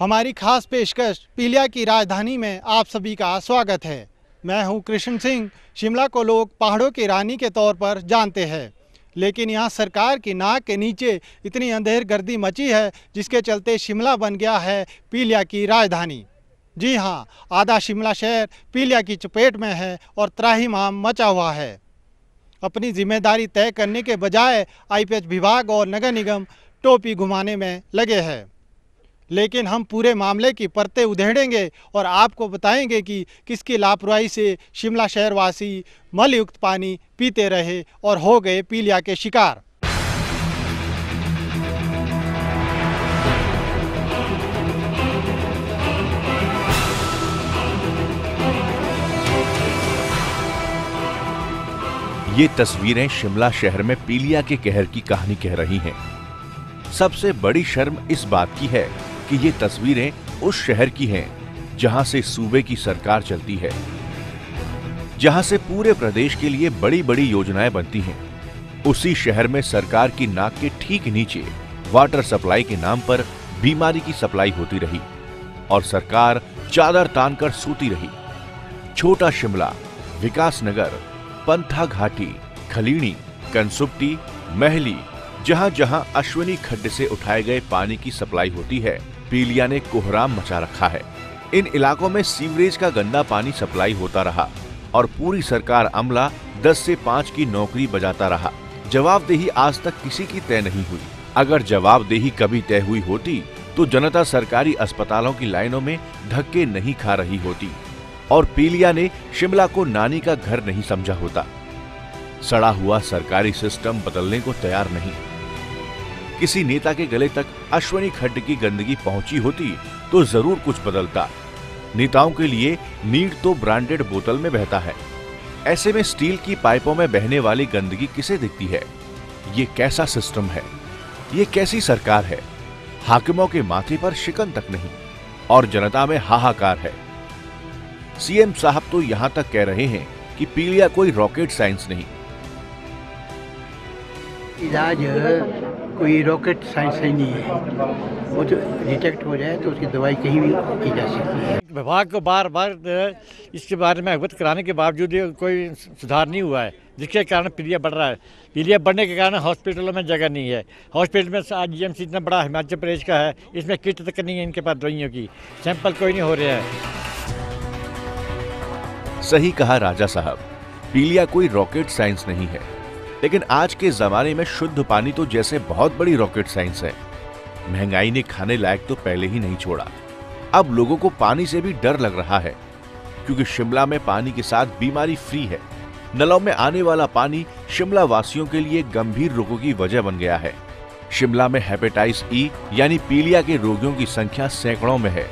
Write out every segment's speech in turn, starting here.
हमारी खास पेशकश पीलिया की राजधानी में आप सभी का स्वागत है। मैं हूं कृष्ण सिंह। शिमला को लोग पहाड़ों की रानी के तौर पर जानते हैं, लेकिन यहां सरकार की नाक के नीचे इतनी अंधेरगर्दी मची है जिसके चलते शिमला बन गया है पीलिया की राजधानी। जी हां, आधा शिमला शहर पीलिया की चपेट में है और त्राहिमाम मचा हुआ है। अपनी जिम्मेदारी तय करने के बजाय आईपीएच विभाग और नगर निगम टोपी घुमाने में लगे हैं। लेकिन हम पूरे मामले की परतें उधेड़ेंगे और आपको बताएंगे कि किसकी लापरवाही से शिमला शहरवासी मलयुक्त पानी पीते रहे और हो गए पीलिया के शिकार। ये तस्वीरें शिमला शहर में पीलिया के कहर की कहानी कह रही हैं। सबसे बड़ी शर्म इस बात की है कि ये तस्वीरें उस शहर की हैं जहां से सूबे की सरकार चलती है, जहां से पूरे प्रदेश के लिए बड़ी बड़ी योजनाएं बनती हैं। उसी शहर में सरकार की नाक के ठीक नीचे वाटर सप्लाई के नाम पर बीमारी की सप्लाई होती रही और सरकार चादर तानकर सूती रही। छोटा शिमला, विकास नगर, पंथा घाटी, खलीणी, कंसुप्टी, महली, जहां जहां अश्विनी खड्ड से उठाए गए पानी की सप्लाई होती है, पीलिया ने कोहराम मचा रखा है। इन इलाकों में सीवरेज का गंदा पानी सप्लाई होता रहा और पूरी सरकार अमला 10 से 5 की नौकरी बजाता रहा। जवाबदेही आज तक किसी की तय नहीं हुई। अगर जवाबदेही कभी तय हुई होती तो जनता सरकारी अस्पतालों की लाइनों में धक्के नहीं खा रही होती और पीलिया ने शिमला को नानी का घर नहीं समझा होता। सड़ा हुआ सरकारी सिस्टम बदलने को तैयार नहीं। किसी नेता के गले तक अश्विनी खड्ड की गंदगी पहुंची होती तो जरूर कुछ बदलता। नेताओं के लिए नीड तो ब्रांडेड बोतल में बहता है। ऐसे में स्टील की पाइपों में बहने वाली गंदगी किसे दिखती है? ये कैसा सिस्टम है? ये कैसी सरकार है? हाकिमों के माथे पर शिकन तक नहीं और जनता में हाहाकार है। सीएम साहब तो यहां तक कह रहे हैं कि पीलिया कोई रॉकेट साइंस नहीं। इलाज कोई रॉकेट साइंस ही नहीं है। वो तो डिटेक्ट हो जाए तो उसकी दवाई कहीं भी की जा सकती है। विभाग को बार बार इसके बारे में अवगत कराने के बावजूद कोई सुधार नहीं हुआ है, जिसके कारण पीलिया बढ़ रहा है। पीलिया बढ़ने के कारण हॉस्पिटलों में जगह नहीं है। हॉस्पिटल में आज जीएमसी इतना बड़ा हिमाचल प्रदेश का है, इसमें किट तक नहीं है इनके पास दवाइयों की। सैंपल कोई नहीं हो रहा है। सही कहा राजा साहब, पीलिया कोई रॉकेट साइंस नहीं है, लेकिन आज के जमाने में शुद्ध पानी तो जैसे बहुत बड़ी रॉकेट साइंस है। महंगाई ने खाने लायक तो पहले ही नहीं छोड़ा। अब लोगों को पानी से भी डर लग रहा है, क्योंकि शिमला में पानी के साथ बीमारी फ्री है। नलों में आने वाला पानी शिमला वासियों के लिए गंभीर रोगों की वजह बन गया है। शिमला में हेपेटाइटिस ई यानी पीलिया के रोगियों की संख्या सैकड़ों में है।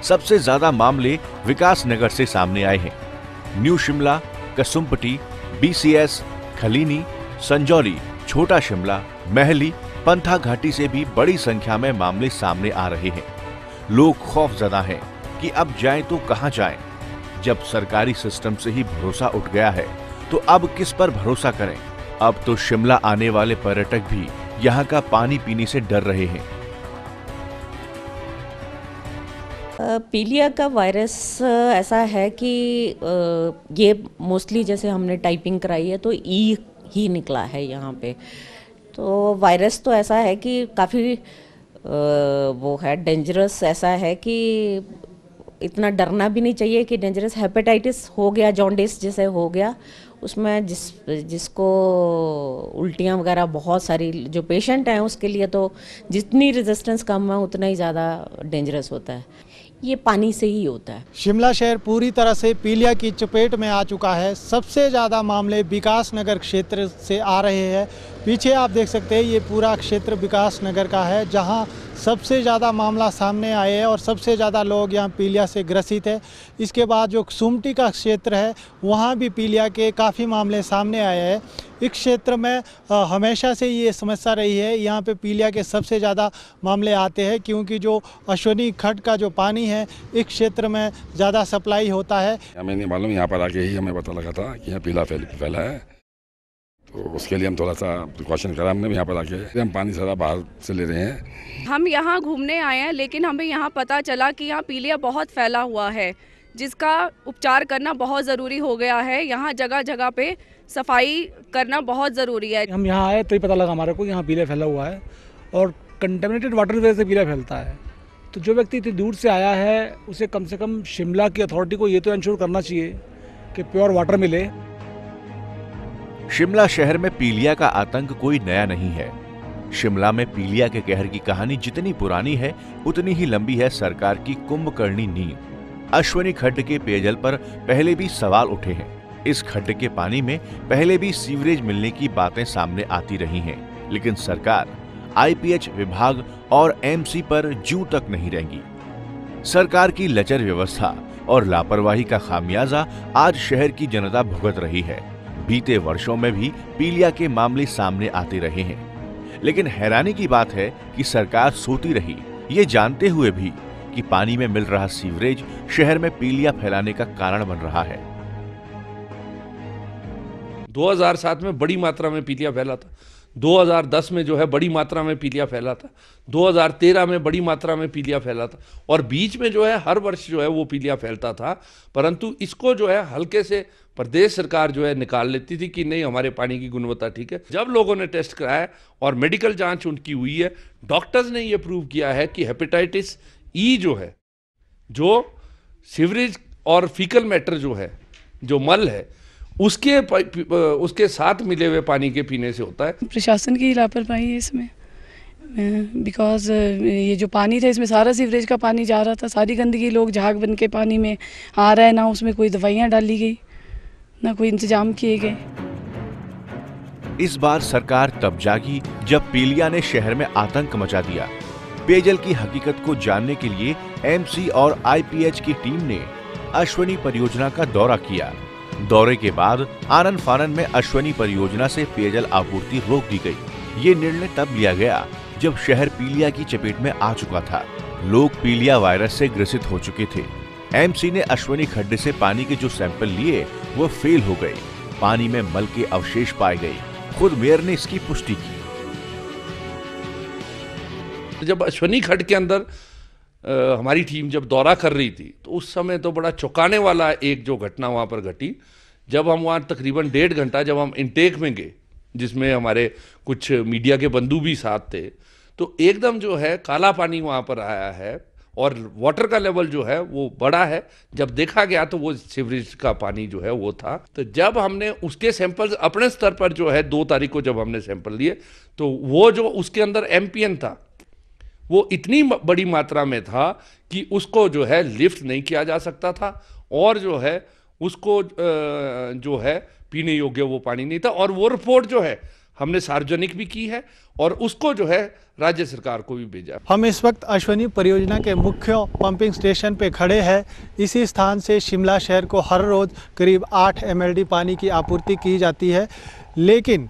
सबसे ज्यादा मामले विकास नगर से सामने आए हैं। न्यू शिमला, कसुम्पटी, बीसीएस, खलीनी, संजौली, छोटा शिमला, महली, पंथा घाटी से भी बड़ी संख्या में मामले सामने आ रहे हैं। लोग खौफजदा हैं कि अब जाएं तो कहां जाएं। जब सरकारी सिस्टम से ही भरोसा उठ गया है तो अब किस पर भरोसा करें? अब तो शिमला आने वाले पर्यटक भी यहां का पानी पीने से डर रहे हैं। पीलिया का वायरस ऐसा है कि ये मोस्टली जैसे हमने टाइपिंग कराई है तो ई ही निकला है यहाँ पे। तो वायरस तो ऐसा है कि काफ़ी वो है डेंजरस। ऐसा है कि इतना डरना भी नहीं चाहिए कि डेंजरस। हेपेटाइटिस हो गया, जॉन्डिस जैसे हो गया, उसमें जिसको उल्टियाँ वगैरह बहुत सारी जो पेशेंट हैं उसके लिए तो जितनी रेजिस्टेंस कम है उतना ही ज़्यादा डेंजरस होता है। ये पानी से ही होता है। शिमला शहर पूरी तरह से पीलिया की चपेट में आ चुका है। सबसे ज़्यादा मामले विकास नगर क्षेत्र से आ रहे हैं। पीछे आप देख सकते हैं ये पूरा क्षेत्र विकास नगर का है, जहां सबसे ज़्यादा मामला सामने आए हैं और सबसे ज़्यादा लोग यहाँ पीलिया से ग्रसित है। इसके बाद जो सुमटी का क्षेत्र है वहाँ भी पीलिया के काफ़ी मामले सामने आए हैं। इस क्षेत्र में हमेशा से ये समस्या रही है, यहाँ पे पीलिया के सबसे ज़्यादा मामले आते हैं, क्योंकि जो अश्विनी खड्ड का जो पानी है इस क्षेत्र में ज़्यादा सप्लाई होता है। हमें नहीं मालूम, यहाँ पर आके ही हमें पता लगा था कि यहाँ पीला फैला है। तो उसके लिए हम थोड़ा सा प्रिकॉशन करा हमने यहाँ पर आके। हम पानी सारा बाहर से ले रहे हैं। हम यहाँ घूमने आए हैं, लेकिन हमें यहाँ पता चला कि यहाँ पीलिया बहुत फैला हुआ है, जिसका उपचार करना बहुत ज़रूरी हो गया है। यहाँ जगह जगह पे सफाई करना बहुत ज़रूरी है। हम यहाँ आए तो ही पता लगा हमारे को यहाँ पीलिया फैला हुआ है और कंटेमिनेटेड वाटर की वजह से पीलिया फैलता है। तो जो व्यक्ति इतनी दूर से आया है उसे कम से कम शिमला की अथॉरिटी को ये तो इंश्योर करना चाहिए कि प्योर वाटर मिले। शिमला शहर में पीलिया का आतंक कोई नया नहीं है। शिमला में पीलिया के कहर की कहानी जितनी पुरानी है उतनी ही लंबी है सरकार की कुंभकर्णी नींद। अश्वनी खड्ड के पेयजल पर पहले भी सवाल उठे हैं। इस खड्ड के पानी में पहले भी सीवरेज मिलने की बातें सामने आती रही हैं, लेकिन सरकार आईपीएच विभाग और एमसी पर जूं तक नहीं रहेंगी। सरकार की लचर व्यवस्था और लापरवाही का खामियाजा आज शहर की जनता भुगत रही है। बीते वर्षों में भी पीलिया के मामले सामने आते रहे हैं, लेकिन हैरानी की बात है कि सरकार सोती रही, ये जानते हुए भी कि पानी में मिल रहा सीवरेज शहर में पीलिया फैलाने का कारण बन रहा है। 2007 में बड़ी मात्रा में पीलिया फैला था, 2010 में जो है बड़ी मात्रा में पीलिया फैला था, 2013 में बड़ी मात्रा में पीलिया फैला था और बीच में जो है हर वर्ष जो है वो पीलिया फैलता था। परंतु इसको जो है हल्के से प्रदेश सरकार जो है निकाल लेती थी कि नहीं हमारे पानी की गुणवत्ता ठीक है। जब लोगों ने टेस्ट कराया और मेडिकल जांच उनकी हुई है, डॉक्टर्स ने ये प्रूव किया है कि हेपेटाइटिस ई जो है, जो सीवरेज और फीकल मैटर जो है, जो मल है, उसके साथ मिले हुए पानी के पीने से होता है। प्रशासन की लापरवाही है इसमें, बिकॉज ये जो पानी था इसमें सारा सीवरेज का पानी जा रहा था, सारी गंदगी लोग झाग बन के पानी में आ रहा है, ना उसमें कोई दवाइयाँ डाली गई, ना कोई इंतजाम किए गए। इस बार सरकार तब जागी जब पीलिया ने शहर में आतंक मचा दिया। पेयजल की हकीकत को जानने के लिए एमसी और आईपीएच की टीम ने अश्वनी परियोजना का दौरा किया। दौरे के बाद आनन फानन में अश्वनी परियोजना से पेयजल आपूर्ति रोक दी गई। ये निर्णय तब लिया गया जब शहर पीलिया की चपेट में आ चुका था। लोग पीलिया वायरस से ग्रसित हो चुके थे। एमसी ने अश्वनी खड्डे से पानी के जो सैंपल लिए वो फेल हो गए। पानी में मल के अवशेष पाए गए। खुद मेयर ने इसकी पुष्टि की। जब अश्वनी खड्ड के अंदर हमारी टीम जब दौरा कर रही थी तो उस समय तो बड़ा चौंकाने वाला एक जो घटना वहाँ पर घटी। जब हम वहाँ तकरीबन 1.5 घंटा जब हम इनटेक में गए, जिसमें हमारे कुछ मीडिया के बंधु भी साथ थे, तो एकदम जो है काला पानी वहाँ पर आया है और वाटर का लेवल जो है वो बड़ा है। जब देखा गया तो वो सीवरेज का पानी जो है वो था। तो जब हमने उसके सैंपल्स अपने स्तर पर जो है 2 तारीख को जब हमने सैंपल लिए तो वो जो उसके अंदर एमपीएन था वो इतनी बड़ी मात्रा में था कि उसको जो है लिफ्ट नहीं किया जा सकता था और जो है उसको जो है पीने योग्य वो पानी नहीं था। और वो रिपोर्ट जो है हमने सार्वजनिक भी की है और उसको जो है राज्य सरकार को भी भेजा। हम इस वक्त अश्वनी परियोजना के मुख्य पंपिंग स्टेशन पे खड़े हैं। इसी स्थान से शिमला शहर को हर रोज़ करीब 8 MLD पानी की आपूर्ति की जाती है, लेकिन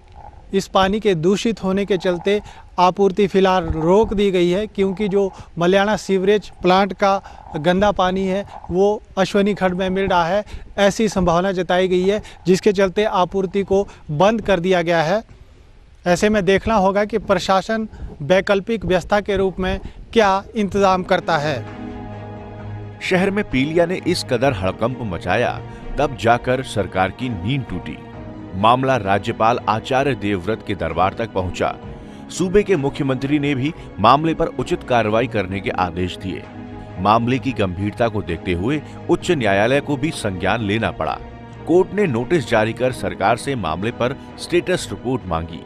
इस पानी के दूषित होने के चलते आपूर्ति फिलहाल रोक दी गई है, क्योंकि जो मल्याणा सीवरेज प्लांट का गंदा पानी है वो अश्वनी खड्ड में मिल रहा है, ऐसी संभावना जताई गई है, जिसके चलते आपूर्ति को बंद कर दिया गया है। ऐसे में देखना होगा कि प्रशासन वैकल्पिक व्यवस्था के रूप में क्या इंतजाम करता है। शहर में पीलिया ने इस कदर हड़कंप मचाया, तब जाकर सरकार की नींद टूटी। मामला राज्यपाल आचार्य देवव्रत के दरबार तक पहुंचा। सूबे के मुख्यमंत्री ने भी मामले पर उचित कार्रवाई करने के आदेश दिए। मामले की गंभीरता को देखते हुए उच्च न्यायालय को भी संज्ञान लेना पड़ा। कोर्ट ने नोटिस जारी कर सरकार से मामले पर स्टेटस रिपोर्ट मांगी।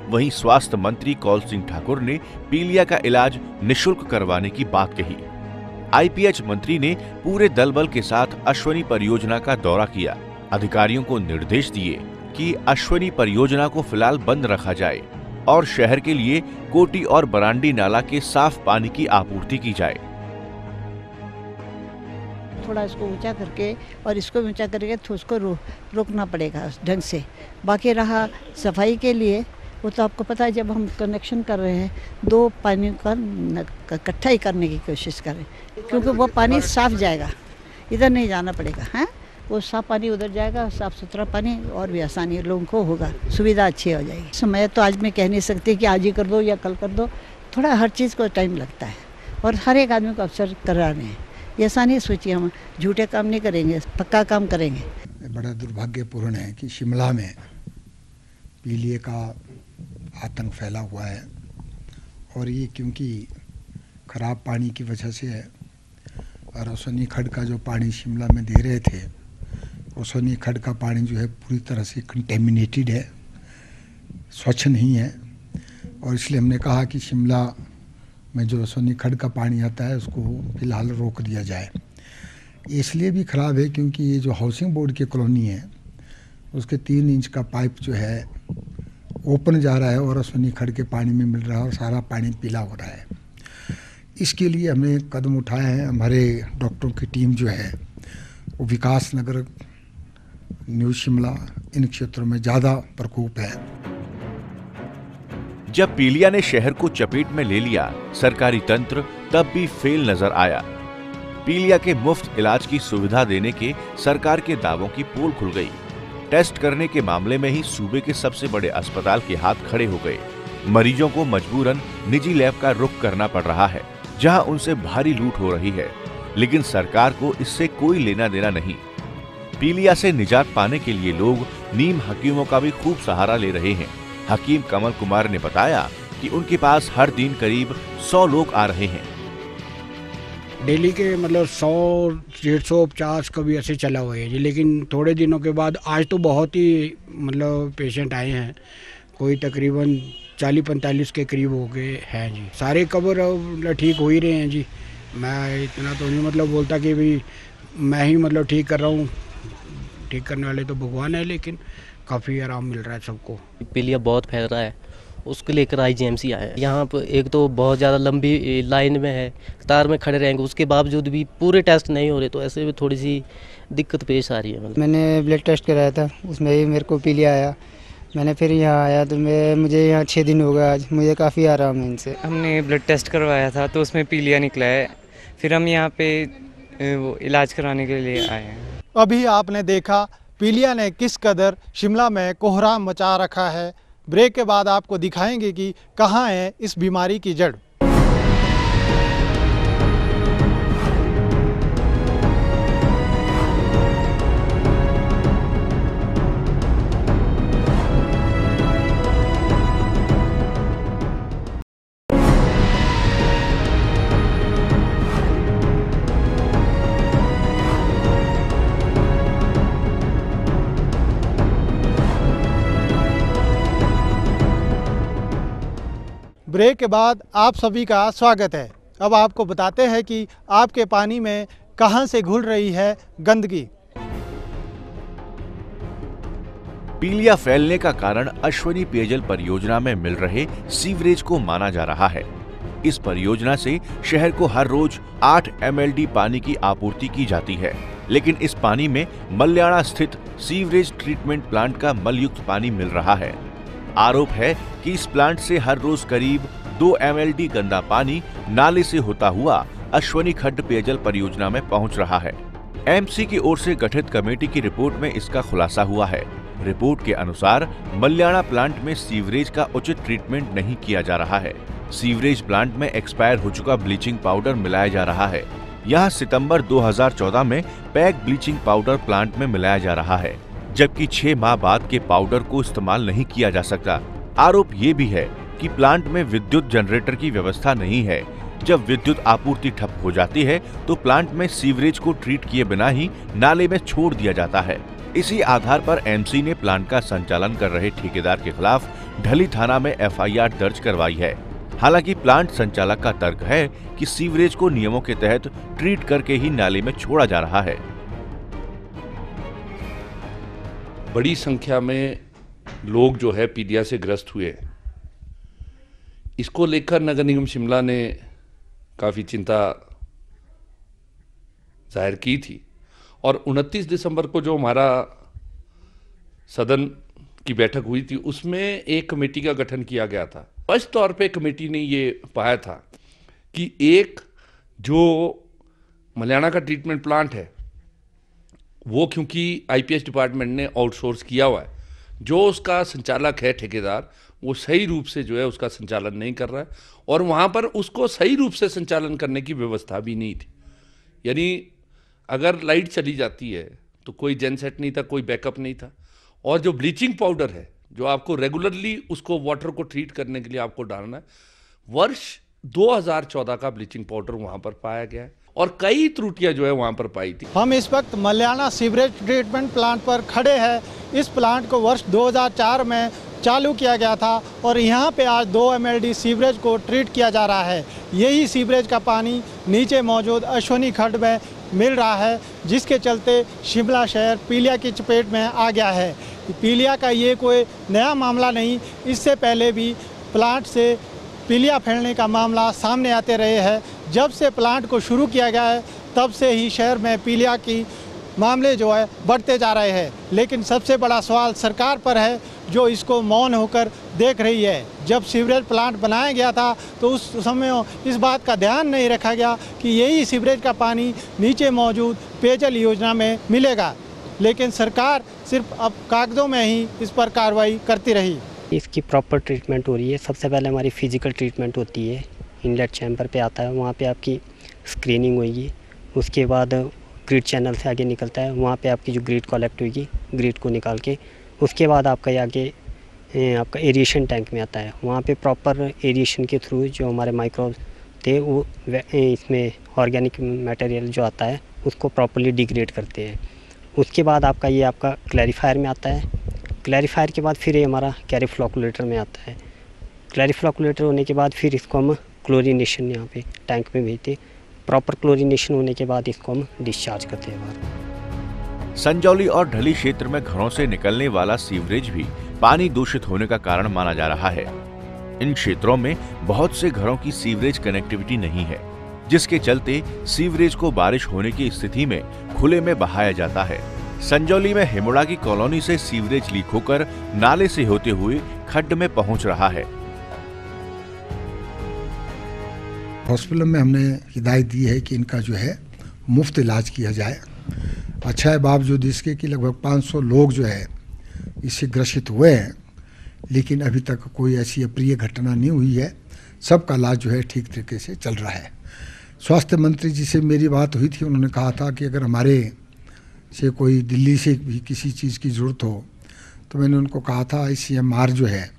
वहीं स्वास्थ्य मंत्री कौल सिंह ठाकुर ने पीलिया का इलाज निःशुल्क करवाने की बात कही। आईपीएच मंत्री ने पूरे दलबल के साथ अश्वनी परियोजना का दौरा किया। अधिकारियों को निर्देश दिए कि अश्वनी परियोजना को फिलहाल बंद रखा जाए और शहर के लिए कोटी और बरांडी नाला के साफ पानी की आपूर्ति की जाए। थोड़ा इसको ऊंचा करके और इसको ऊंचा करके तो उसको रोकना पड़ेगा ढंग से। बाकी रहा सफाई के लिए, वो तो आपको पता है, जब हम कनेक्शन कर रहे हैं 2 पानी का इकट्ठा ही करने की कोशिश करें, क्योंकि वो पानी साफ जाएगा, इधर नहीं जाना पड़ेगा। हैं वो साफ़ पानी उधर जाएगा, साफ़ सुथरा पानी, और भी आसानी लोगों को होगा, सुविधा अच्छी हो जाएगी। समय तो आज मैं कह नहीं सकती कि आज ही कर दो या कल कर दो, थोड़ा हर चीज़ को टाइम लगता है और हर एक आदमी को अवसर कराने हैं। ये ऐसा नहीं सोचिए हम झूठे काम नहीं करेंगे, पक्का काम करेंगे। बड़ा दुर्भाग्यपूर्ण है कि शिमला में पीलिया का आतंक फैला हुआ है और ये क्योंकि ख़राब पानी की वजह से है। और रोशनी खड्ड का जो पानी शिमला में दे रहे थे, रोशनी खड्ड का पानी जो है पूरी तरह से कंटेमिनेटेड है, स्वच्छ नहीं है। और इसलिए हमने कहा कि शिमला में जो रोशनी खड्ड का पानी आता है उसको फ़िलहाल रोक दिया जाए। इसलिए भी ख़राब है क्योंकि ये जो हाउसिंग बोर्ड की कॉलोनी है उसके 3 इंच का पाइप जो है ओपन जा रहा है और रोशनी खड्ड के पानी में मिल रहा है और सारा पानी पीला हो रहा है। इसके लिए हमने कदम उठाए हैं। हमारे डॉक्टरों की टीम जो है वो विकास नगर, न्यू शिमला, इन क्षेत्रों में ज़्यादा प्रकोप है। जब पीलिया ने शहर को चपेट में ले लिया, सरकारी तंत्र तब भी फेल नजर आया। पीलिया के मुफ्त इलाज की सुविधा देने के सरकार के दावों की पोल खुल गई। टेस्ट करने के मामले में ही सूबे के सबसे बड़े अस्पताल के हाथ खड़े हो गए। मरीजों को मजबूरन निजी लैब का रुख करना पड़ रहा है, जहां उनसे भारी लूट हो रही है, लेकिन सरकार को इससे कोई लेना देना नहीं। पीलिया से निजात पाने के लिए लोग नीम हकीमों का भी खूब सहारा ले रहे हैं। हकीम कमल कुमार ने बताया कि उनके पास हर दिन करीब 100 लोग आ रहे हैं। डेली के मतलब 100, 150, 50 कभी ऐसे चला हुआ है जी। लेकिन थोड़े दिनों के बाद आज तो बहुत ही मतलब पेशेंट आए हैं, कोई तकरीबन 40-45 के करीब हो गए हैं जी। सारे कबर मतलब ठीक हो ही रहे हैं जी। मैं इतना तो नहीं मतलब बोलता कि भाई मैं ही मतलब ठीक कर रहा हूँ, ठीक करने वाले तो भगवान है, लेकिन काफ़ी आराम मिल रहा है सबको। पीलिया बहुत फैल रहा है, उसको लेकर IGMC आया है। यहाँ पर एक तो बहुत ज़्यादा लंबी लाइन में है, कतार में खड़े रहेंगे, उसके बावजूद भी पूरे टेस्ट नहीं हो रहे, तो ऐसे में थोड़ी सी दिक्कत पेश आ रही है। मैंने ब्लड टेस्ट कराया था, उसमें भी मेरे को पीलिया आया। मैंने फिर यहाँ आया तो मुझे यहाँ 6 दिन हो गए, आज मुझे काफ़ी आराम है इनसे। हमने ब्लड टेस्ट करवाया था तो उसमें पीलिया निकला है, फिर हम यहाँ पे वो इलाज कराने के लिए आए हैं। अभी आपने देखा पीलिया ने किस कदर शिमला में कोहराम मचा रखा है। ब्रेक के बाद आपको दिखाएंगे कि कहाँ है इस बीमारी की जड़। ब्रेक के बाद आप सभी का स्वागत है। अब आपको बताते हैं कि आपके पानी में कहां से घुल रही है गंदगी। पीलिया फैलने का कारण अश्वनी पेयजल परियोजना में मिल रहे सीवरेज को माना जा रहा है। इस परियोजना से शहर को हर रोज 8 MLD पानी की आपूर्ति की जाती है, लेकिन इस पानी में मल्याणा स्थित सीवरेज ट्रीटमेंट प्लांट का मलयुक्त पानी मिल रहा है। आरोप है कि इस प्लांट से हर रोज करीब 2 MLD गंदा पानी नाले से होता हुआ अश्वनी खड्ड पेयजल परियोजना में पहुंच रहा है। MC की ओर से गठित कमेटी की रिपोर्ट में इसका खुलासा हुआ है। रिपोर्ट के अनुसार मल्याणा प्लांट में सीवरेज का उचित ट्रीटमेंट नहीं किया जा रहा है। सीवरेज प्लांट में एक्सपायर हो चुका ब्लीचिंग पाउडर मिलाया जा रहा है। यहाँ सितंबर 2014 में पैक ब्लीचिंग पाउडर प्लांट में मिलाया जा रहा है, जबकि 6 माह बाद के पाउडर को इस्तेमाल नहीं किया जा सकता। आरोप ये भी है कि प्लांट में विद्युत जनरेटर की व्यवस्था नहीं है। जब विद्युत आपूर्ति ठप हो जाती है तो प्लांट में सीवरेज को ट्रीट किए बिना ही नाले में छोड़ दिया जाता है। इसी आधार पर MC ने प्लांट का संचालन कर रहे ठेकेदार के खिलाफ ढली थाना में FIR दर्ज करवाई है। हालांकि प्लांट संचालक का तर्क है कि सीवरेज को नियमों के तहत ट्रीट करके ही नाले में छोड़ा जा रहा है। बड़ी संख्या में लोग जो है पीलिया से ग्रस्त हुए। इसको लेकर नगर निगम शिमला ने काफ़ी चिंता जाहिर की थी और 29 दिसंबर को जो हमारा सदन की बैठक हुई थी उसमें एक कमेटी का गठन किया गया था। स्पष्ट तौर पे कमेटी ने ये पाया था कि एक जो मल्याणा का ट्रीटमेंट प्लांट है वो क्योंकि आईपीएच डिपार्टमेंट ने आउटसोर्स किया हुआ है, जो उसका संचालक है ठेकेदार, वो सही रूप से जो है उसका संचालन नहीं कर रहा है, और वहाँ पर उसको सही रूप से संचालन करने की व्यवस्था भी नहीं थी। यानी अगर लाइट चली जाती है तो कोई जेनसेट नहीं था, कोई बैकअप नहीं था, और जो ब्लीचिंग पाउडर है जो आपको रेगुलरली उसको वाटर को ट्रीट करने के लिए आपको डालना है, वर्ष 2014 का ब्लीचिंग पाउडर वहाँ पर पाया गया है और कई त्रुटियां जो है वहाँ पर पाई थी। हम इस वक्त मल्याणा सीवरेज ट्रीटमेंट प्लांट पर खड़े हैं। इस प्लांट को वर्ष 2004 में चालू किया गया था और यहाँ पे आज 2 MLD सीवरेज को ट्रीट किया जा रहा है। यही सीवरेज का पानी नीचे मौजूद अश्वनी खड्ड में मिल रहा है, जिसके चलते शिमला शहर पीलिया की चपेट में आ गया है। पीलिया का ये कोई नया मामला नहीं, इससे पहले भी प्लांट से पीलिया फैलने का मामला सामने आते रहे हैं। जब से प्लांट को शुरू किया गया है तब से ही शहर में पीलिया की मामले जो है बढ़ते जा रहे हैं। लेकिन सबसे बड़ा सवाल सरकार पर है, जो इसको मौन होकर देख रही है। जब सीवरेज प्लांट बनाया गया था तो उस समय इस बात का ध्यान नहीं रखा गया कि यही सीवरेज का पानी नीचे मौजूद पेयजल योजना में मिलेगा, लेकिन सरकार सिर्फ अब कागज़ों में ही इस पर कार्रवाई करती रही। इसकी प्रॉपर ट्रीटमेंट हो रही है। सबसे पहले हमारी फिजिकल ट्रीटमेंट होती है, इनलेट चैम्बर पे आता है, वहाँ पे आपकी स्क्रीनिंग होगी। उसके बाद ग्रिड चैनल से आगे निकलता है, वहाँ पे आपकी जो ग्रिड कलेक्ट होगी, ग्रिड को निकाल के उसके बाद आपका ये आगे आपका एरिएशन टैंक में आता है। वहाँ पे प्रॉपर एरिएशन के थ्रू जो हमारे माइक्रोब थे वो इसमें ऑर्गेनिक मटेरियल जो आता है उसको प्रॉपरली डिग्रेड करते हैं। उसके बाद आपका ये आपका क्लैरिफायर में आता है। क्लैरिफायर के बाद फिर ये हमारा कैरीफ्लोकुलेटर में आता है। क्लैरीफ्लोकुलेटर होने के बाद फिर इसको हम क्लोरीनेशन यहाँ पे टैंक में भेजते। प्रॉपर क्लोरीनेशन होने के बाद इसको हम डिस्चार्ज करते हैं बाहर। संजौली और ढली क्षेत्र में घरों से निकलने वाला सीवरेज भी पानी दूषित होने का कारण माना जा रहा है। इन क्षेत्रों में बहुत से घरों की सीवरेज कनेक्टिविटी नहीं है, जिसके चलते सीवरेज को बारिश होने की स्थिति में खुले में बहाया जाता है। संजौली में हिमुड़ा की कॉलोनी से सीवरेज लीक होकर नाले से होते हुए खड्ड में पहुंच रहा है। हॉस्पिटल में हमने हिदायत दी है कि इनका जो है मुफ्त इलाज किया जाए। अच्छा है, बावजूद इसके कि लगभग 500 लोग जो है इससे ग्रसित हुए हैं, लेकिन अभी तक कोई ऐसी अप्रिय घटना नहीं हुई है। सबका इलाज जो है ठीक तरीके से चल रहा है। स्वास्थ्य मंत्री जी से मेरी बात हुई थी, उन्होंने कहा था कि अगर हमारे से कोई दिल्ली से भी किसी चीज़ की ज़रूरत हो तो मैंने उनको कहा था ICMR जो है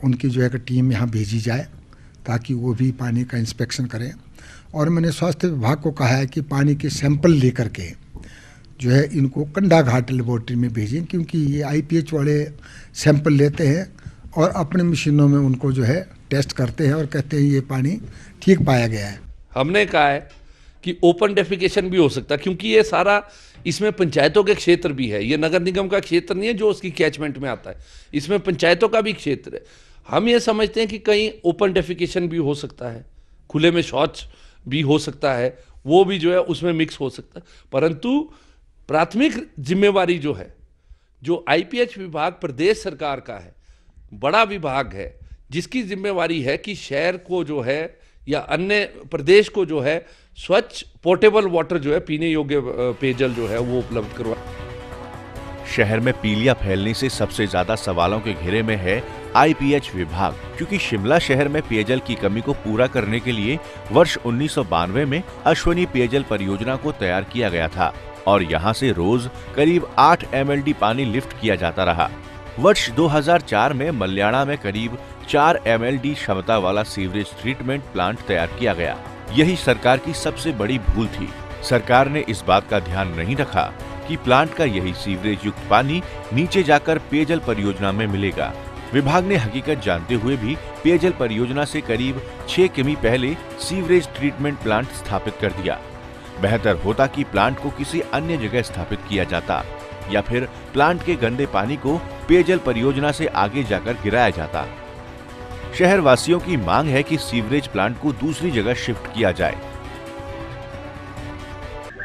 उनकी जो है कि टीम यहाँ भेजी जाए ताकि वो भी पानी का इंस्पेक्शन करें। और मैंने स्वास्थ्य विभाग को कहा है कि पानी के सैंपल लेकर के जो है इनको कंडा घाट लेबोरेटरी में भेजें, क्योंकि ये IPH वाले सैंपल लेते हैं और अपने मशीनों में उनको जो है टेस्ट करते हैं और कहते हैं ये पानी ठीक पाया गया है। हमने कहा है कि ओपन डेफिकेशन भी हो सकता है, क्योंकि ये सारा इसमें पंचायतों के क्षेत्र भी है। ये नगर निगम का क्षेत्र नहीं है जो उसकी कैचमेंट में आता है, इसमें पंचायतों का भी क्षेत्र है। हम ये समझते हैं कि कहीं ओपन डेफिकेशन भी हो सकता है, खुले में शौच भी हो सकता है, वो भी जो है उसमें मिक्स हो सकता है। परंतु प्राथमिक जिम्मेवारी जो है, जो IPH विभाग प्रदेश सरकार का है, बड़ा विभाग है, जिसकी जिम्मेवारी है कि शहर को जो है या अन्य प्रदेश को जो है स्वच्छ पोर्टेबल वाटर जो है पीने योग्य पेयजल जो है वो उपलब्ध करवा। शहर में पीलिया फैलने से सबसे ज्यादा सवालों के घेरे में है IPH विभाग, क्योंकि शिमला शहर में पेयजल की कमी को पूरा करने के लिए वर्ष 1992 में अश्वनी पेयजल परियोजना को तैयार किया गया था और यहाँ से रोज करीब 8 MLD पानी लिफ्ट किया जाता रहा। वर्ष 2004 में मल्याणा में करीब 4 MLD क्षमता वाला सीवरेज ट्रीटमेंट प्लांट तैयार किया गया। यही सरकार की सबसे बड़ी भूल थी। सरकार ने इस बात का ध्यान नहीं रखा कि प्लांट का यही सीवरेज युक्त पानी नीचे जाकर पेयजल परियोजना में मिलेगा। विभाग ने हकीकत जानते हुए भी पेयजल परियोजना से करीब 6 किमी पहले सीवरेज ट्रीटमेंट प्लांट स्थापित कर दिया। बेहतर होता कि प्लांट को किसी अन्य जगह स्थापित किया जाता या फिर प्लांट के गंदे पानी को पेयजल परियोजना से आगे जाकर गिराया जाता। शहर वासियों की मांग है कि सीवरेज प्लांट को दूसरी जगह शिफ्ट किया जाए।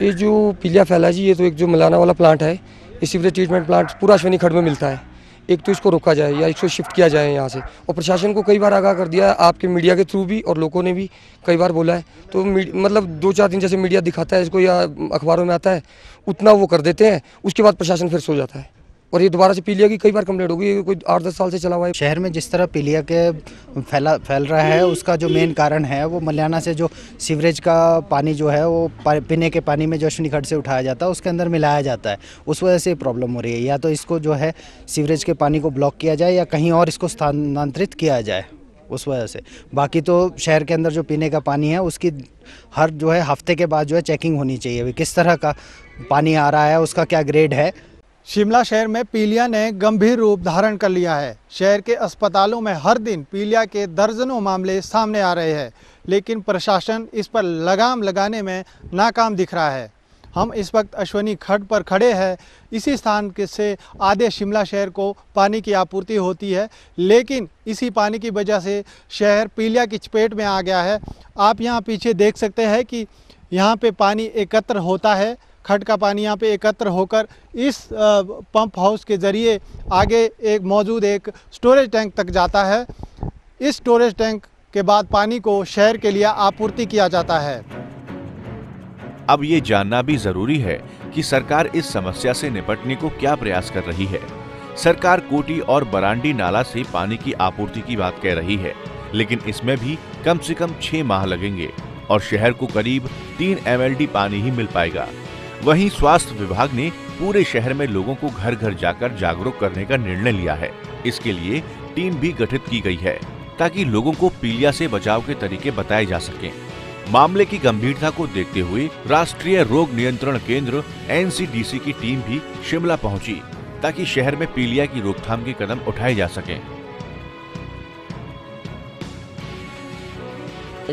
ये जो पीलिया फैला जी, ये तो एक जो मल्याणा वाला प्लांट है, ये सीवरेज ट्रीटमेंट प्लांट पूरा अश्वनी खड्ड में मिलता है। एक तो इसको रोका जाए या इसको शिफ्ट किया जाए यहाँ से। और प्रशासन को कई बार आगाह कर दिया है, आपके मीडिया के थ्रू भी, और लोगों ने भी कई बार बोला है। तो मतलब 2-4 दिन जैसे मीडिया दिखाता है इसको या अखबारों में आता है, उतना वो कर देते हैं, उसके बाद प्रशासन फिर सो जाता है। और ये दोबारा से पीलिया की कई बार कंप्लेंट होगी, कोई 8-10 साल से चला हुआ है। शहर में जिस तरह पीलिया के फैल रहा है, उसका जो मेन कारण है वो मल्याना से जो सीवरेज का पानी जो है वो पीने के पानी में जो अश्विनी खड्ड से उठाया जाता है उसके अंदर मिलाया जाता है, उस वजह से प्रॉब्लम हो रही है। या तो इसको जो है सीवरेज के पानी को ब्लॉक किया जाए या कहीं और इसको स्थानांतरित किया जाए उस वजह से। बाकी तो शहर के अंदर जो पीने का पानी है उसकी हर जो है हफ्ते के बाद जो है चेकिंग होनी चाहिए, अभी किस तरह का पानी आ रहा है, उसका क्या ग्रेड है। शिमला शहर में पीलिया ने गंभीर रूप धारण कर लिया है। शहर के अस्पतालों में हर दिन पीलिया के दर्जनों मामले सामने आ रहे हैं, लेकिन प्रशासन इस पर लगाम लगाने में नाकाम दिख रहा है। हम इस वक्त अश्विनी खड्ड पर खड़े हैं। इसी स्थान से आधे शिमला शहर को पानी की आपूर्ति होती है, लेकिन इसी पानी की वजह से शहर पीलिया की चपेट में आ गया है। आप यहाँ पीछे देख सकते हैं कि यहाँ पे पानी एकत्र होता है, खड्ड का पानी यहाँ पे एकत्र होकर इस पंप हाउस के ज़रिए आगे मौजूद एक स्टोरेज टैंक तक जाता है। इस स्टोरेज टैंक के बाद पानी को शहर के लिए आपूर्ति किया जाता है। अब ये जानना भी जरूरी है कि सरकार इस समस्या से निपटने को क्या प्रयास कर रही है। सरकार कोटी और बरांडी नाला से पानी की आपूर्ति की बात कह रही है, लेकिन इसमें भी कम से कम 6 माह लगेंगे और शहर को करीब 3 MLD पानी ही मिल पाएगा। वहीं स्वास्थ्य विभाग ने पूरे शहर में लोगों को घर घर जाकर जागरूक करने का निर्णय लिया है। इसके लिए टीम भी गठित की गई है ताकि लोगों को पीलिया से बचाव के तरीके बताए जा सकें। मामले की गंभीरता को देखते हुए राष्ट्रीय रोग नियंत्रण केंद्र NCDC की टीम भी शिमला पहुंची ताकि शहर में पीलिया की रोकथाम के कदम उठाए जा सकें।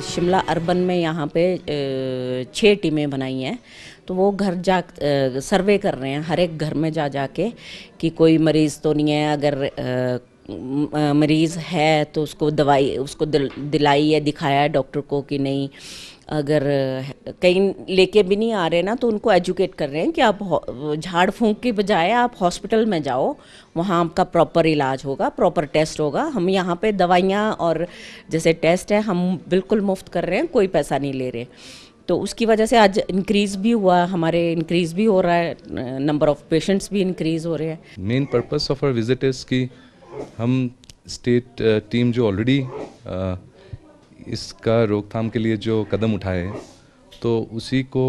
शिमला अर्बन में यहाँ पे 6 टीमें बनाई हैं, तो वो घर जा सर्वे कर रहे हैं हर एक घर में जा जाके कि कोई मरीज़ तो नहीं है। अगर मरीज़ है तो उसको दवाई उसको दिलाई है, दिखाया है डॉक्टर को कि नहीं। अगर कहीं लेके भी नहीं आ रहे ना तो उनको एजुकेट कर रहे हैं कि आप झाड़ फूंक के बजाय आप हॉस्पिटल में जाओ, वहाँ आपका प्रॉपर इलाज होगा, प्रॉपर टेस्ट होगा। हम यहाँ पे दवाइयाँ और जैसे टेस्ट है हम बिल्कुल मुफ्त कर रहे हैं, कोई पैसा नहीं ले रहे। तो उसकी वजह से आज इंक्रीज़ भी हुआ, हमारे इंक्रीज़ भी हो रहा है, नंबर ऑफ़ पेशेंट्स भी इंक्रीज़ हो रहे हैं। Main purpose of our visit is कि हम स्टेट टीम जो ऑलरेडी इसका रोकथाम के लिए जो कदम उठाए हैं, तो उसी को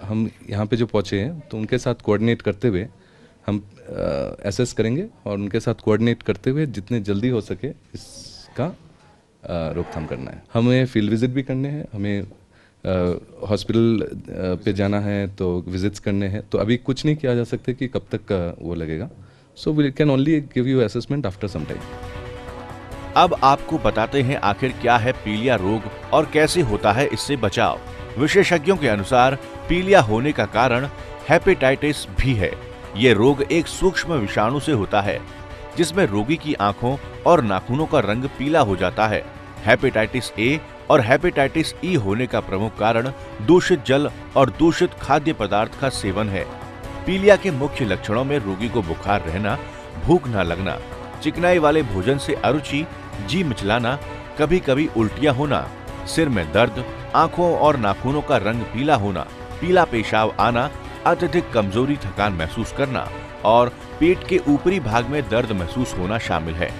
हम यहाँ पे जो पहुँचे हैं तो उनके साथ कोऑर्डिनेट करते हुए हम एसेस करेंगे और उनके साथ कोऑर्डिनेट करते हुए जितने जल्दी हो सके इसका रोकथाम करना है। हमें फील्ड विजिट भी करने हैं, हमें हॉस्पिटल पे जाना है तो विजिट्स करने हैं। तो अभी कुछ नहीं किया जा सकता कि कब तक का वो लगेगा। So we can only give you assessment after some time. अब आपको बताते हैं आखिर क्या है पीलिया रोग और कैसे होता है इससे बचाव। विशेषज्ञों के अनुसार पीलिया होने का कारण हेपेटाइटिस भी है। ये रोग एक सूक्ष्म विषाणु से होता है जिसमें रोगी की आंखों और नाखूनों का रंग पीला हो जाता है। हेपेटाइटिस ए और हेपेटाइटिस ई होने का प्रमुख कारण दूषित जल और दूषित खाद्य पदार्थ का सेवन है। पीलिया के मुख्य लक्षणों में रोगी को बुखार रहना, भूख न लगना, चिकनाई वाले भोजन से अरुचि, जी मिचलाना, कभी कभी उल्टियां होना, सिर में दर्द, आंखों और नाखूनों का रंग पीला होना, पीला पेशाब आना, अत्यधिक कमजोरी, थकान महसूस करना और पेट के ऊपरी भाग में दर्द महसूस होना शामिल है।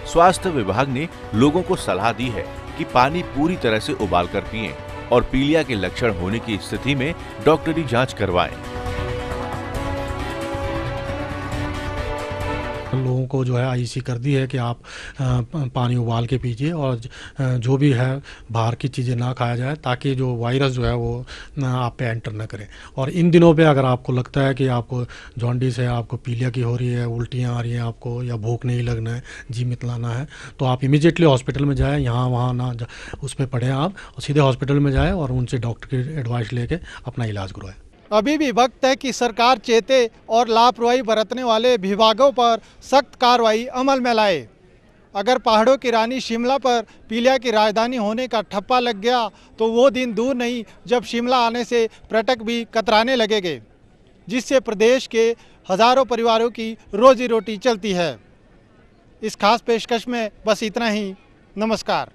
स्वास्थ्य विभाग ने लोगों को सलाह दी है कि पानी पूरी तरह से उबालकर पिएं और पीलिया के लक्षण होने की स्थिति में डॉक्टरी जांच करवाएं। लोगों को जो है आईसी कर दी है कि आप पानी उबाल के पीजिए और जो भी है बाहर की चीज़ें ना खाया जाए ताकि जो वायरस जो है वो आप पे एंटर ना करे। और इन दिनों पे अगर आपको लगता है कि आपको जॉन्डिस है, आपको पीलिया की हो रही है, उल्टियाँ आ रही हैं आपको, या भूख नहीं लगना है, जी मितलाना है, तो आप इमीडिएटली हॉस्पिटल में जाएँ। यहाँ वहाँ ना उस पर पढ़ें आप और सीधे हॉस्पिटल में जाएँ और उनसे डॉक्टर की एडवाइस लेके अपना इलाज करवाएं। अभी भी वक्त है कि सरकार चेते और लापरवाही बरतने वाले विभागों पर सख्त कार्रवाई अमल में लाए। अगर पहाड़ों की रानी शिमला पर पीलिया की राजधानी होने का ठप्पा लग गया तो वो दिन दूर नहीं जब शिमला आने से पर्यटक भी कतराने लगेंगे, जिससे प्रदेश के हज़ारों परिवारों की रोजी रोटी चलती है। इस खास पेशकश में बस इतना ही। नमस्कार।